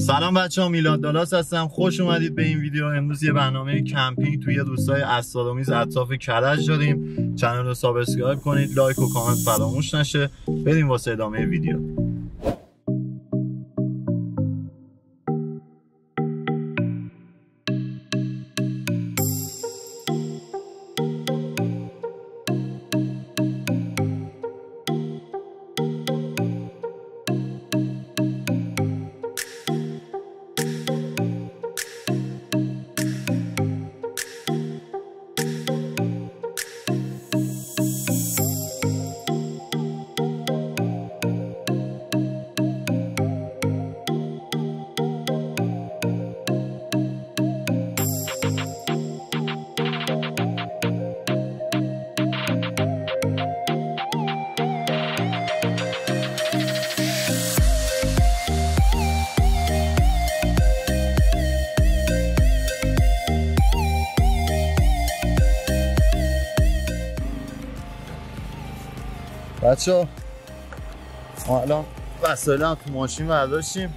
سلام بچه‌ها، میلاد دالاس هستم. خوش اومدید به این ویدیو. امروز یه برنامه کمپینگ توی روستای اسرارآمیز اطراف کرج داریم. چنل رو سابسکرایب کنید، لایک و کامنت فراموش نشه. بریم واسه ادامه ویدیو. بچه ما الان وسایل هم تو ماشین برداشتیم،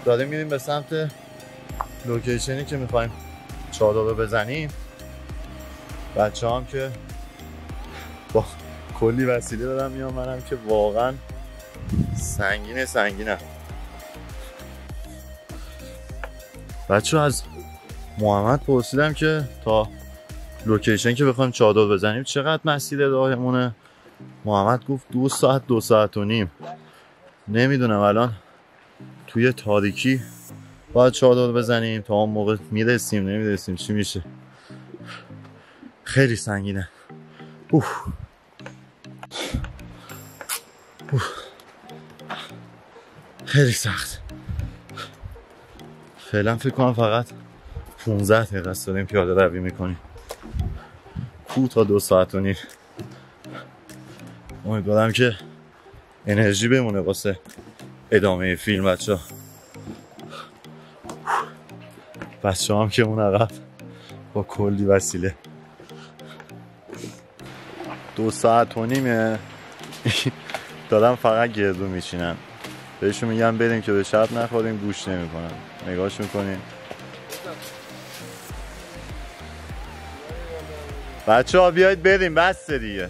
داریم میریم به سمت لوکیشنی که میخوایم چادر رو بزنیم. بچه هم که با کلی وسیله دارم میام، منم که واقعا سنگینه. بچه از محمد پرسیدم که تا لوکیشن که بخوایم چادر بزنیم چقدر مسیر راهمونه. محمد گفت 2 ساعت 2 ساعت و نیم. نمیدونم الان توی تاریکی باید چادر بزنیم، تا اون موقع نمیرسیم چی میشه. خیلی سنگینه. خیلی سخت. فعلا فکر کنم فقط 15 دقیقه است داریم پیاده روی میکنیم کوه تا 2 ساعت و نیم. امیدوارم که انرژی بمونه واسه ادامه فیلم. بچه هم که اون عقب با کلی وسیله 2 ساعت و نیمه دارم فقط گردو میچینن. بهشون میگم بریم که به شب نخوریم، گوش نمیکنن. نگاهش میکنیم. بچه ها بیایید بریم، بس دیگه.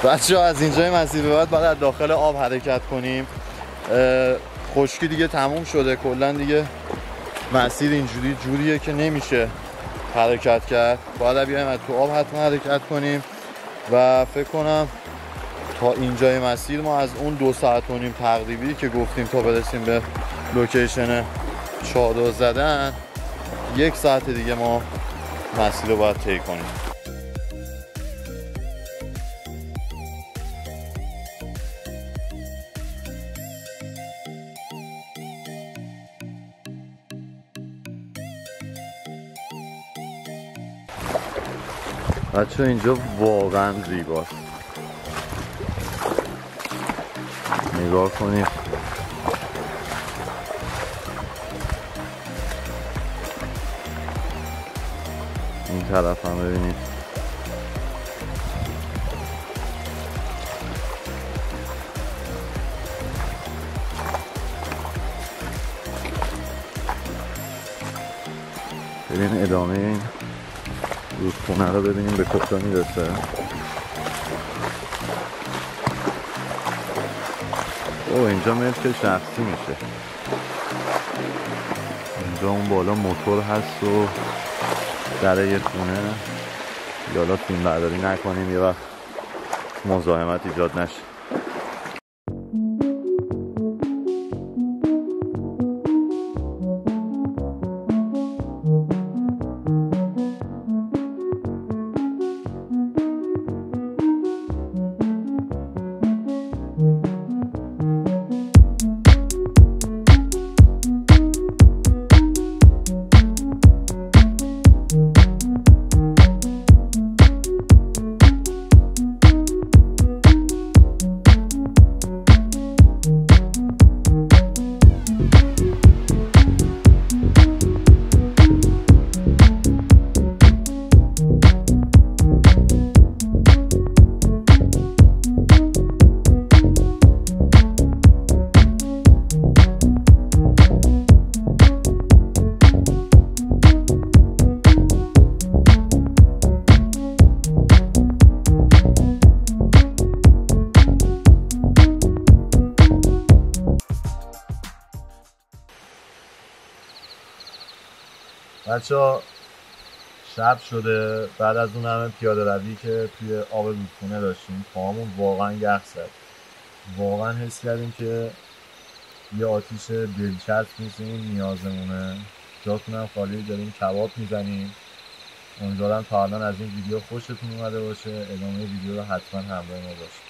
بچه ها از اینجای مسیر به بعد باید داخل آب حرکت کنیم. خشکی دیگه تموم شده، کلا دیگه مسیر اینجوری جوریه که نمیشه حرکت کرد. باید بیایم از تو آب حتما حرکت کنیم و فکر کنم تا اینجای مسیر ما از اون 2 ساعت و نیم تقریبی که گفتیم تا برسیم به لوکیشن چادر زدن 1 ساعت دیگه ما مسیر رو باید طی کنیم. بچه اینجا واقعا زیباست. نگاه کنید. این طرف هم ببینید. بریم ادامه این رودخونه رو ببینیم به کجا میرسه. اینجا ملک شخصی میشه. اینجا اون بالا موتور هست و در یه خونه. یالا فیلم برداری نکنیم یه وقت مزاحمت ایجاد نشه. بچه‌ها شب شده، بعد از اون همه پیاده روی که توی آب رودخونه داشتیم پاهامون واقعا یخ زد. واقعا حس کردیم که یه آتیش دلچسب نیست، این نیازمونه. جاتونم خالی، داریم کباب میزنیم. امیدوارم تا الان از این ویدیو خوشتون اومده باشه. ادامه ویدیو رو حتما همراه ما باشید.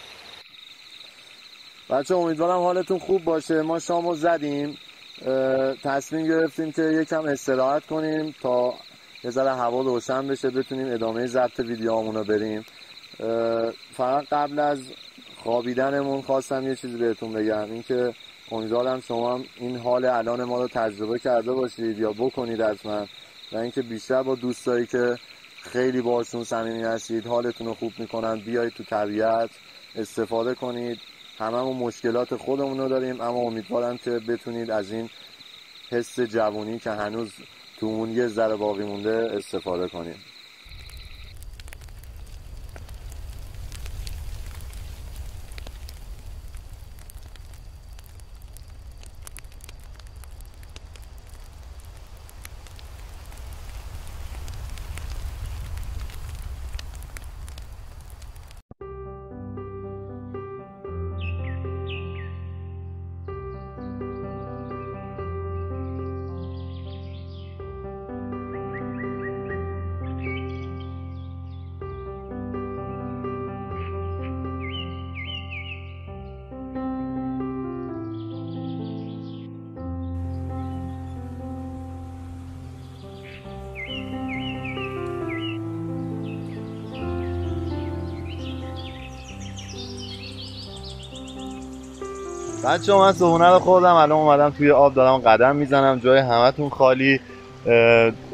بچه امیدوارم حالتون خوب باشه. ما شامو زدیم، تصمیم گرفتیم که یکم استراحت کنیم تا یه ذره هوا روشن بشه بتونیم ادامه ضبط ویدیوهامون رو بریم. فقط قبل از خوابیدنمون خواستم یه چیزی بهتون بگم، اینکه امیدوارم شما هم این حال الان ما رو تجربه کرده باشید یا بکنید حتما، و اینکه بیشتر با دوستایی که خیلی باشون صمیمی هستید، حالتون رو خوب میکنن، بیایید تو طبیعت استفاده کنید. هممون مشکلات خودمون رو داریم، اما امیدوارم که بتونید از این حس جوانی که هنوز تو اون یه ذره باقی مونده استفاده کنید. بچه من صبحونه رو خوردم، الان اومدم توی آب دارم قدم میزنم. جای همتون خالی،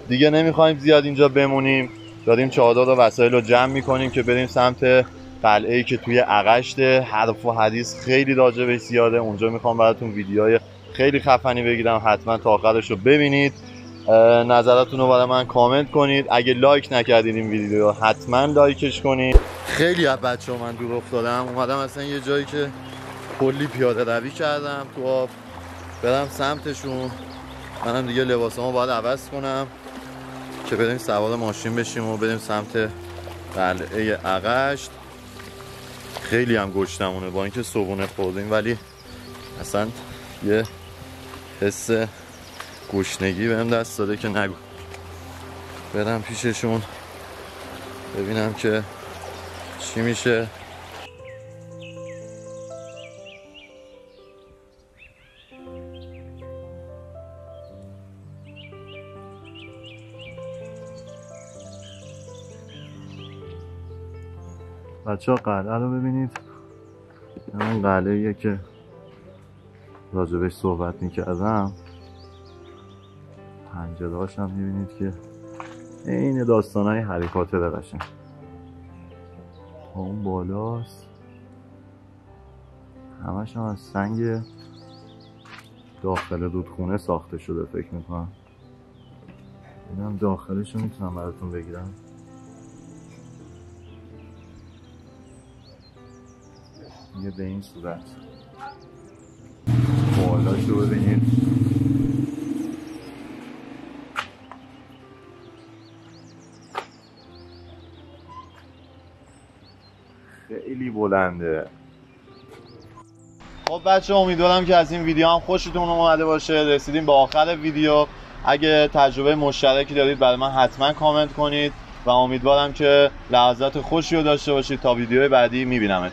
دیگه نمیخوایم زیاد اینجا بمونیم. داریم چادر و وسایل رو جمع میکنیم که بریم سمت قلعه‌ای که توی اغشته. حرف و حدیث خیلی راجبش زیاده، اونجا میخوام براتون ویدیوهای خیلی خفنی بگیرم، حتما تا آخرش رو ببینید. نظراتتون رو برای من کامنت کنید. اگه لایک نکردید این ویدیو حتما لایکش کنید. خیلی از بچه‌ها من دور افتادم، اومدم اصلا یه جایی که کلی پیاده روی کردم تو آب برم سمتشون. منم دیگه لباسامو باید عوض کنم که بریم سوار ماشین بشیم و بریم سمت قلعه اغشت. خیلی هم گشتمونه با اینکه صبحونه خوردیم، ولی اصلا یه حس گشنگی بهم دست داده که نگو. برم پیششون ببینم که چی میشه. بچه ها قلعه رو ببینید، همون قلعه‌ایه که راجبش صحبت میکردم. پنجره‌هاش هم میبینید که این داستانهای هری پاتر قشنگ. تا اون بالاست، همش هم از سنگ داخل رودخونه ساخته شده فکر میکنم. اینم داخلش رو میتونم براتون بگیرم. یه به این صورت بالاشو ببینید، خیلی بلنده. خب بچه امیدوارم که از این ویدیو هم خوشتون اومده باشه. رسیدیم به آخر ویدیو. اگه تجربه مشترکی دارید برای من حتما کامنت کنید و امیدوارم که لحظات خوشی رو داشته باشید. تا ویدیو بعدی میبینمت.